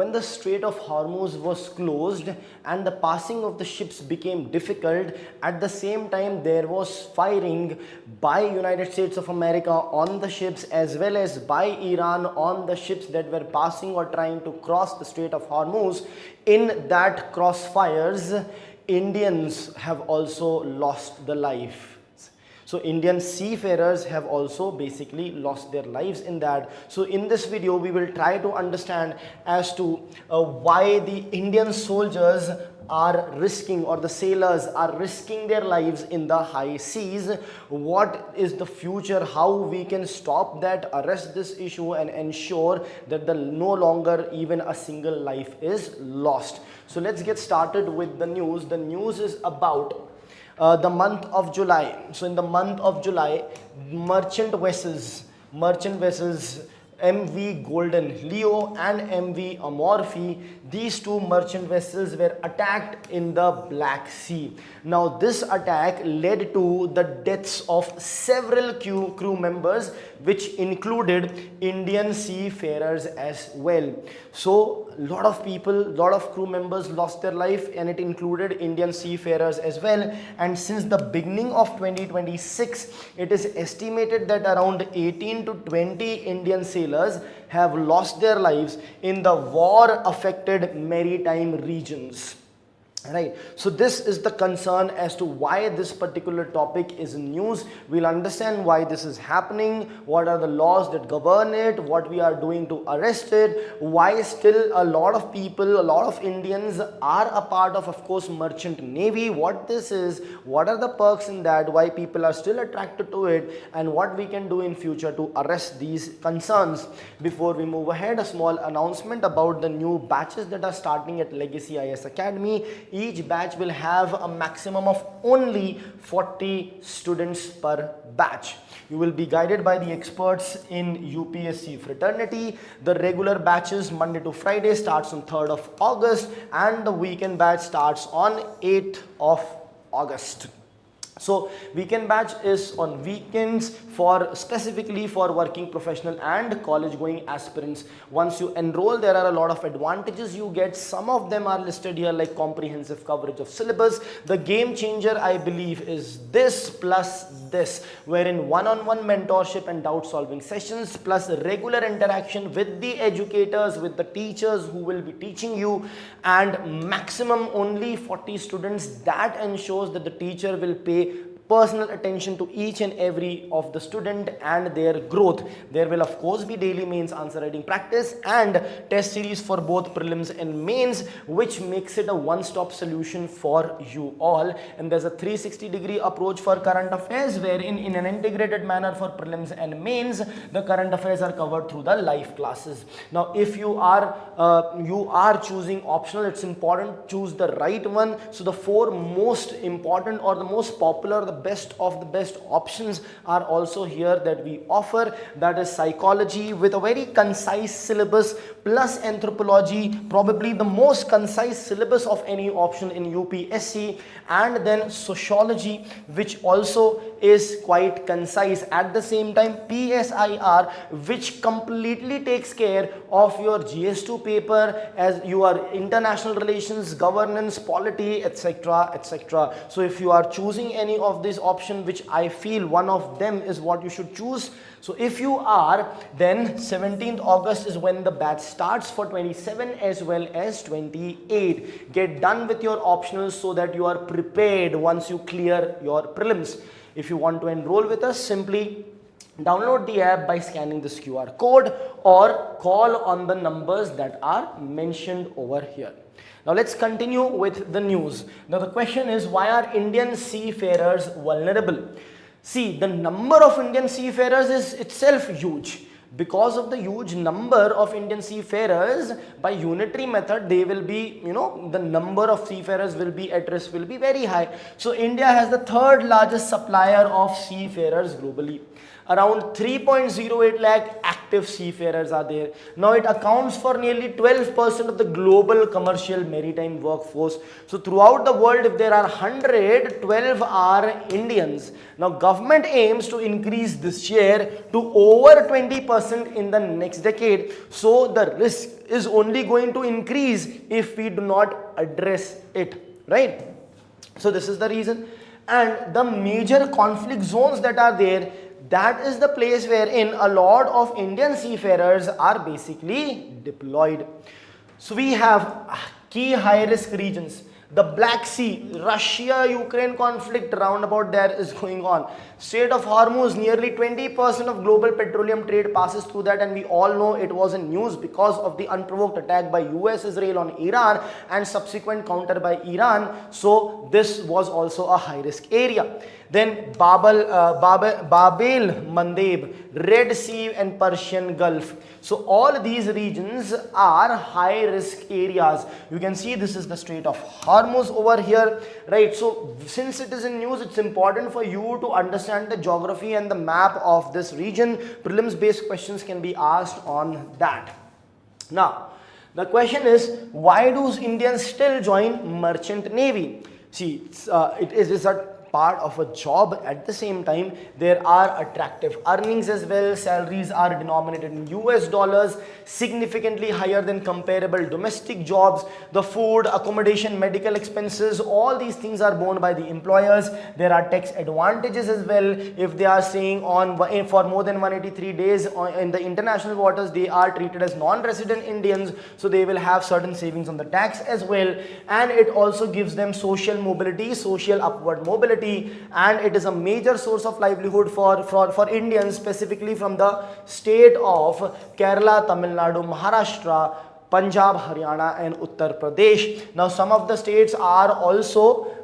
when the Strait of Hormuz was closed and the passing of the ships became difficult, at the same time there was firing by United States of America on the ships as well as by Iran on the ships that were passing or trying to cross the Strait of Hormuz. In that crossfires, Indians have also lost the life. So Indian seafarers have also basically lost their lives in that. So in this video we will try to understand as to why the Indian soldiers are risking, or the sailors are risking their lives in the high seas. What is the future, how we can stop that, arrest this issue and ensure that no longer even a single life is lost. So let's get started with the news. The news is about the month of July. So in the month of July, merchant vessels MV Golden Leo and MV Amorphe, these two merchant vessels were attacked in the Black Sea. Now this attack led to the deaths of several crew members, which included Indian seafarers as well. So a lot of people, lot of crew members lost their life, and it included Indian seafarers as well. And since the beginning of 2026, it is estimated that around 18 to 20 Indian sailors have lost their lives in the war affected maritime regions. Right, so this is the concern as to why this particular topic is in news. We'll understand why this is happening, what are the laws that govern it, what we are doing to arrest it, why still a lot of people, a lot of Indians are a part of course, merchant navy, what this is, what are the perks in that, why people are still attracted to it, and what we can do in future to arrest these concerns. Before we move ahead, a small announcement about the new batches that are starting at Legacy IS Academy. Each batch will have a maximum of only 40 students per batch. You will be guided by the experts in UPSC fraternity. The regular batches Monday to Friday starts on 3rd of August and the weekend batch starts on 8th of August. So weekend batch is on weekends specifically for working professional and college going aspirants. Once you enroll, there are a lot of advantages you get. Some of them are listed here, like comprehensive coverage of syllabus. The game changer, I believe, is this plus this, wherein one-on-one mentorship and doubt solving sessions plus regular interaction with the educators, with the teachers who will be teaching you, and maximum only 40 students. That ensures that the teacher will pay personal attention to each and every of the student and their growth. There will of course be daily mains answer writing practice and test series for both prelims and mains, which makes it a one-stop solution for you all. And there's a 360-degree approach for current affairs, wherein in an integrated manner for prelims and mains, the current affairs are covered through the live classes. Now if you are choosing optional, it's important to choose the right one. So the four most important or the most popular, the best of the best options are also here that we offer. That is psychology with a very concise syllabus, plus anthropology, probably the most concise syllabus of any option in UPSC, and then sociology, which also is quite concise. At the same time, PSIR, which completely takes care of your GS2 paper as your international relations, governance, polity, etc, etc. So if you are choosing any of this option, which I feel one of them is what you should choose. So if you are, then 17th August is when the batch starts for 27 as well as 28. Get done with your optionals so that you are prepared once you clear your prelims. If you want to enroll with us, simply download the app by scanning this QR code or call on the numbers that are mentioned over here. Now let's continue with the news. Now the question is, why are Indian seafarers vulnerable? See, the number of Indian seafarers is itself huge. Because of the huge number of Indian seafarers, by unitary method, they will be, the number of seafarers will be at risk, will be very high. So India has the third largest supplier of seafarers globally. Around 3.08 lakh active seafarers are there. Now it accounts for nearly 12% of the global commercial maritime workforce. So throughout the world, if there are 100, 12 are Indians. Now government aims to increase this share to over 20% in the next decade. So the risk is only going to increase if we do not address it, right? So this is the reason. And the major conflict zones that are there, that is the place wherein a lot of Indian seafarers are basically deployed. So we have key high risk regions. The Black Sea, Russia-Ukraine conflict roundabout there is going on. Strait of Hormuz, nearly 20% of global petroleum trade passes through that, and we all know it was in news because of the unprovoked attack by US Israel on Iran and subsequent counter by Iran. So this was also a high risk area. Then Babel Mandeb, Red Sea and Persian Gulf. So all these regions are high risk areas. You can see this is the Strait of Hormuz over here, right? So since it is in news, it's important for you to understand the geography and the map of this region. Prelims based questions can be asked on that. Now the question is, why do Indians still join merchant navy? See, it is a part of a job. At the same time, there are attractive earnings as well. Salaries are denominated in US dollars, significantly higher than comparable domestic jobs. The food, accommodation, medical expenses, all these things are borne by the employers. There are tax advantages as well. If they are staying on for more than 183 days in the international waters, they are treated as non-resident Indians, so they will have certain savings on the tax as well. And it also gives them social mobility, social upward mobility, and it is a major source of livelihood for Indians, specifically from the state of Kerala, Tamil Nadu, Maharashtra, Punjab, Haryana and Uttar Pradesh. Now some of the states are also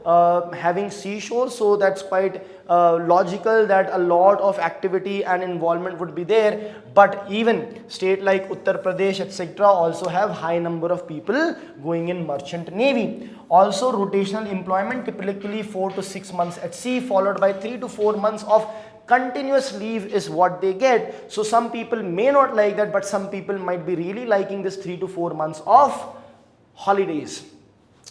having seashore, so that's quite logical that a lot of activity and involvement would be there. But even state like Uttar Pradesh etc. also have high number of people going in merchant navy. Also rotational employment, typically 4 to 6 months at sea, followed by 3 to 4 months of continuous leave is what they get. So some people may not like that, but some people might be really liking this 3 to 4 months of holidays,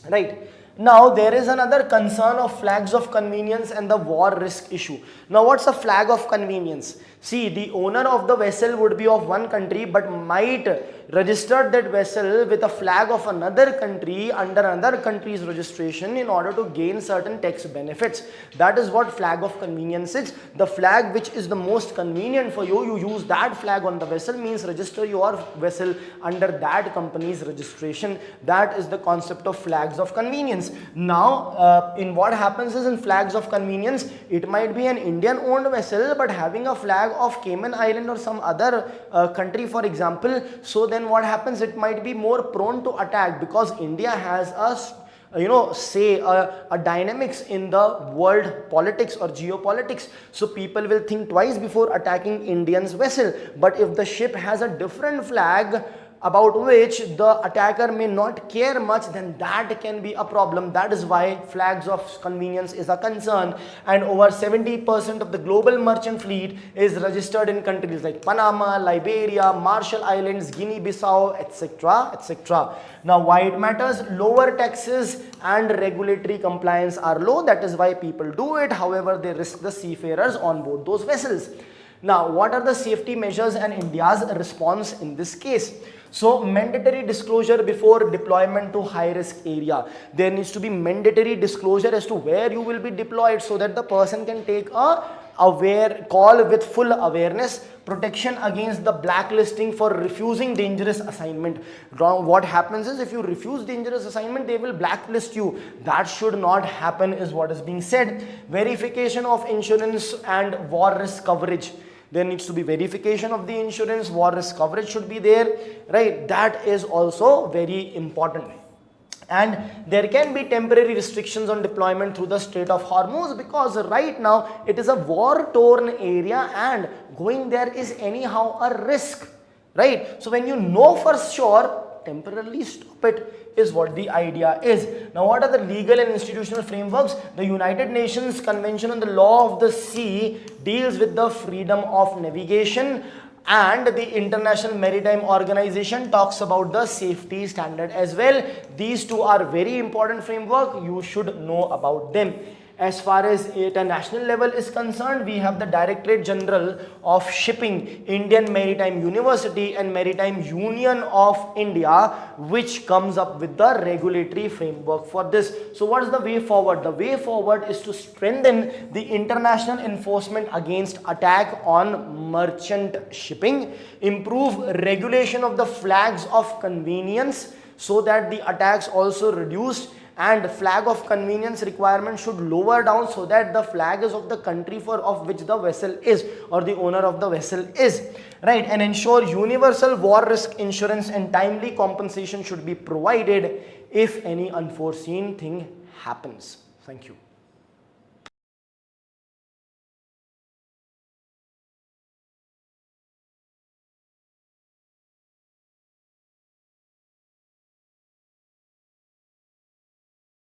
right? Now there is another concern of flags of convenience and the war risk issue. Now what's a flag of convenience? See, the owner of the vessel would be of one country but might register that vessel with a flag of another country under another country's registration in order to gain certain tax benefits. That is what flag of convenience is. The flag which is the most convenient for you, you use that flag on the vessel, means register your vessel under that company's registration. That is the concept of flags of convenience. Now in what happens is, in flags of convenience, it might be an Indian owned vessel but having a flag of Cayman Island or some other country, for example. So then what happens, it might be more prone to attack because India has a dynamics in the world politics or geopolitics. So people will think twice before attacking Indian's vessel. But if the ship has a different flag about which the attacker may not care much, then that can be a problem. That is why flags of convenience is a concern. And over 70% of the global merchant fleet is registered in countries like Panama, Liberia, Marshall Islands, Guinea-Bissau, etc., etc. Now why it matters? Lower taxes and regulatory compliance are low. That is why people do it. However, they risk the seafarers on board those vessels. Now, what are the safety measures and India's response in this case? So, mandatory disclosure before deployment to high-risk area. There needs to be mandatory disclosure as to where you will be deployed so that the person can take a call with full awareness. Protection against the blacklisting for refusing dangerous assignment. What happens is, if you refuse dangerous assignment, they will blacklist you. That should not happen is what is being said. Verification of insurance and war risk coverage. There needs to be verification of the insurance, war risk coverage should be there, right? That is also very important. And there can be temporary restrictions on deployment through the Strait of Hormuz because right now it is a war-torn area and going there is anyhow a risk, right? So when you know for sure, temporarily stop it. is what the idea is. Now what are the legal and institutional frameworks? The United Nations Convention on the Law of the Sea deals with the freedom of navigation, and the International Maritime Organization talks about the safety standard as well. These two are very important framework. You should know about them. As far as at a national level is concerned, we have the Directorate General of Shipping, Indian Maritime University and Maritime Union of India, which comes up with the regulatory framework for this. So what is the way forward? The way forward is to strengthen the international enforcement against attack on merchant shipping, improve regulation of the flags of convenience so that the attacks also reduced, and flag of convenience requirement should lower down so that the flag is of the country of which the vessel is, or the owner of the vessel is, right? And ensure universal war risk insurance and timely compensation should be provided if any unforeseen thing happens. Thank you.